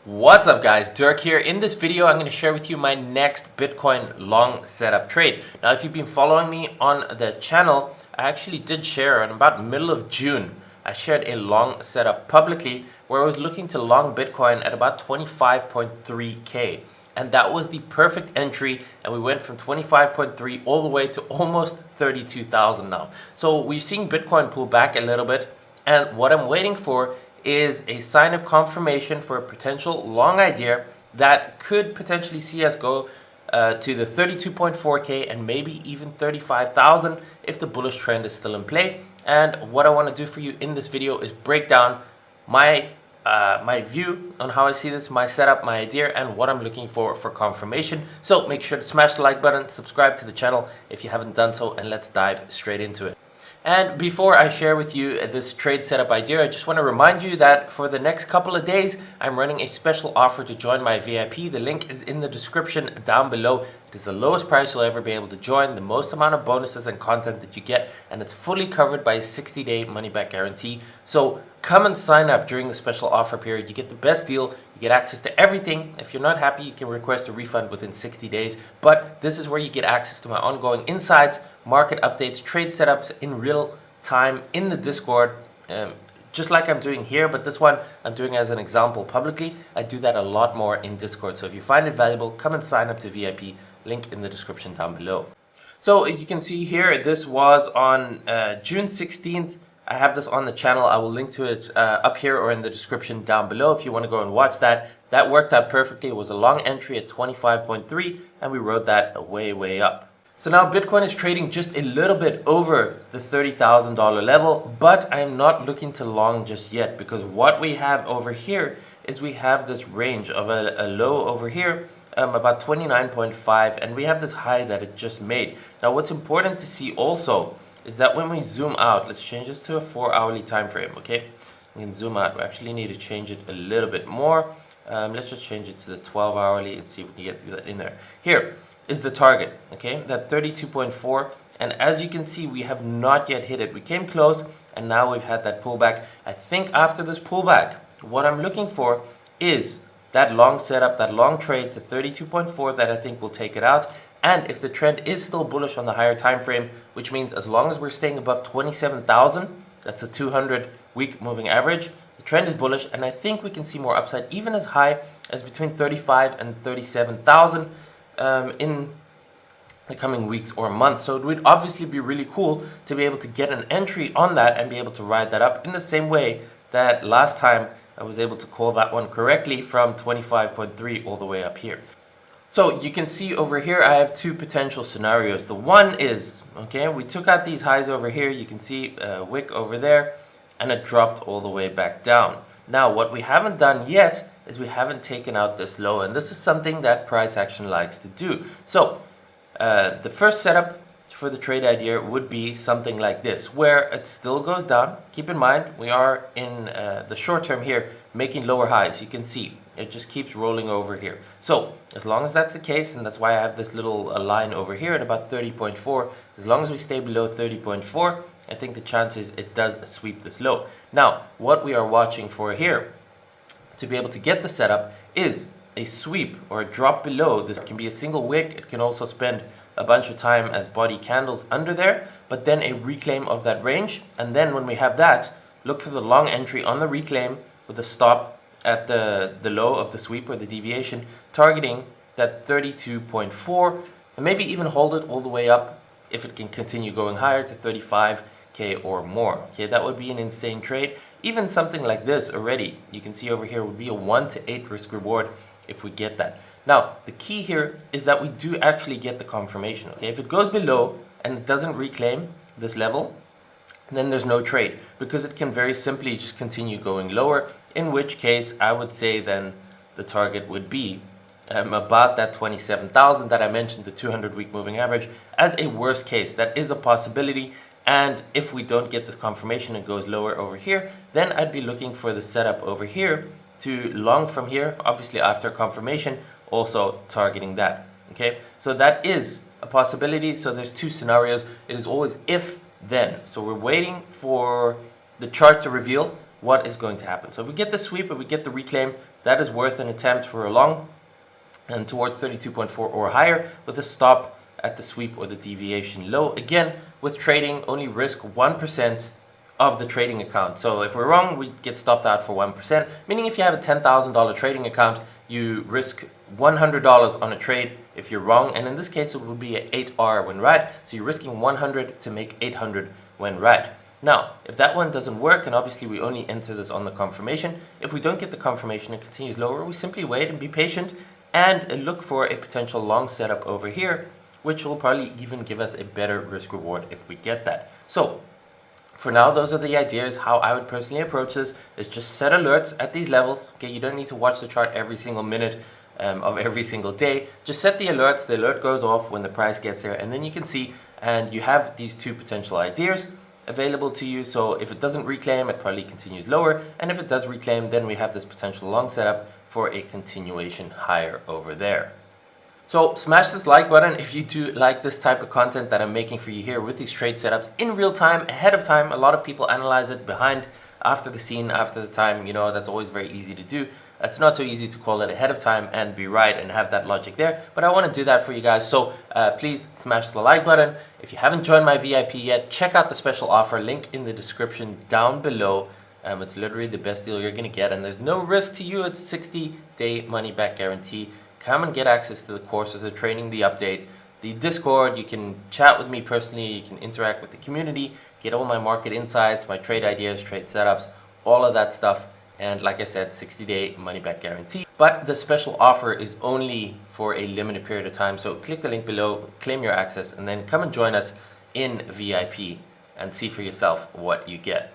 What's up guys, Dirk here. In this video I'm going to share with you my next Bitcoin long setup trade. Now if you've been following me on the channel, I actually did share in about middle of June. I shared a long setup publicly where I was looking to long Bitcoin at about 25.3k. And that was the perfect entry, and we went from 25.3 all the way to almost 32,000 now. So we're seeing Bitcoin pull back a little bit, and what I'm waiting for is a sign of confirmation for a potential long idea that could potentially see us go to the 32.4k and maybe even 35,000 if the bullish trend is still in play. And what I want to do for you in this video is break down my view on how I see this, my setup, my idea, and what I'm looking for confirmation. So make sure to smash the like button, subscribe to the channel if you haven't done so, and let's dive straight into it. And before I share with you this trade setup idea, I just want to remind you that for the next couple of days, I'm running a special offer to join my VIP. The link is in the description down below. It is the lowest price you'll ever be able to join, the most amount of bonuses and content that you get, and it's fully covered by a 60-day money-back guarantee. So come and sign up during the special offer period. You get the best deal. You get access to everything. If you're not happy, you can request a refund within 60 days. But this is where you get access to my ongoing insights, market updates, trade setups in real time in the Discord, just like I'm doing here. But this one I'm doing as an example publicly. I do that a lot more in Discord. So if you find it valuable, come and sign up to VIP. Link in the description down below. So you can see here, this was on June 16th. I have this on the channel. I will link to it up here or in the description down below if you want to go and watch that. That worked out perfectly. It was a long entry at 25.3 and we rode that way up. So now Bitcoin is trading just a little bit over the $30,000 level, but I am not looking to long just yet, because what we have over here is we have this range of a low over here, about 29.5, and we have this high that it just made. Now what's important to see also is that when we zoom out, let's change this to a 4-hourly time frame, okay? We can zoom out. We actually need to change it a little bit more. Let's just change it to the 12-hourly and see if we can get that in there. Here is the target, okay? That 32.4, and as you can see, we have not yet hit it. We came close, and now we've had that pullback. I think after this pullback, what I'm looking for is that long setup, that long trade to 32.4 that I think will take it out. And if the trend is still bullish on the higher time frame, which means as long as we're staying above 27,000, that's a 200-week moving average, the trend is bullish, and I think we can see more upside, even as high as between 35 and 37,000 in the coming weeks or months. So it would obviously be really cool to be able to get an entry on that and be able to ride that up in the same way that last time I was able to call that one correctly from 25.3 all the way up here. So you can see over here I have two potential scenarios. The one is, okay, we took out these highs over here. You can see a wick over there, and it dropped all the way back down. Now what we haven't done yet is we haven't taken out this low, and this is something that price action likes to do. So the first setup for the trade idea would be something like this, where it still goes down. Keep in mind, we are in the short term here, making lower highs. You can see it just keeps rolling over here. So as long as that's the case, and that's why I have this little line over here at about 30.4, as long as we stay below 30.4, I think the chances it does sweep this low. Now, what we are watching for here to be able to get the setup is a sweep or a drop below. This can be a single wick. It can also spend a bunch of time as body candles under there, but then a reclaim of that range. And then when we have that, look for the long entry on the reclaim with a stop at the low of the sweep or the deviation, targeting that 32.4, and maybe even hold it all the way up if it can continue going higher to 35k or more. Okay, that would be an insane trade. Even something like this already, you can see over here, would be a 1 to 8 risk reward if we get that. Now, the key here is that we do actually get the confirmation. Okay, if it goes below and it doesn't reclaim this level, then there's no trade, because it can very simply just continue going lower, in which case I would say then the target would be about that 27,000 that I mentioned, the 200-week moving average, as a worst case. That is a possibility, and if we don't get this confirmation and goes lower over here, then I'd be looking for the setup over here to long from here, obviously after confirmation, also targeting that. Okay, so that is a possibility. So there's two scenarios. It is always if then. So we're waiting for the chart to reveal what is going to happen. So if we get the sweep, if we get the reclaim, that is worth an attempt for a long and towards 32.4 or higher with a stop at the sweep or the deviation low. Again, with trading, only risk 1% of the trading account. So if we're wrong, we get stopped out for 1%, meaning if you have a $10,000 trading account, you risk $100 on a trade if you're wrong, and in this case it would be an 8R when right, so you're risking 100 to make 800 when right. Now, if that one doesn't work, and obviously we only enter this on the confirmation, if we don't get the confirmation and it continues lower, we simply wait and be patient and look for a potential long setup over here, which will probably even give us a better risk reward if we get that. So for now, those are the ideas. How I would personally approach this is just set alerts at these levels. Okay, you don't need to watch the chart every single minute of every single day. Just set the alerts. The alert goes off when the price gets there, and then you can see, and you have these two potential ideas available to you. So if it doesn't reclaim, it probably continues lower, and if it does reclaim, then we have this potential long setup for a continuation higher over there. So smash this like button if you do like this type of content that I'm making for you here with these trade setups in real time, ahead of time. A lot of people analyze it behind, after the scene, after the time. You know, that's always very easy to do. It's not so easy to call it ahead of time and be right and have that logic there, but I want to do that for you guys. So please smash the like button. If you haven't joined my VIP yet, check out the special offer, link in the description down below. It's literally the best deal you're going to get, and there's no risk to you. It's 60-day money back guarantee. Come and get access to the courses, the training, the update, the Discord. You can chat with me personally. You can interact with the community, get all my market insights, my trade ideas, trade setups, all of that stuff. And like I said, 60-day money back guarantee. But the special offer is only for a limited period of time. So click the link below, claim your access, and then come and join us in VIP and see for yourself what you get.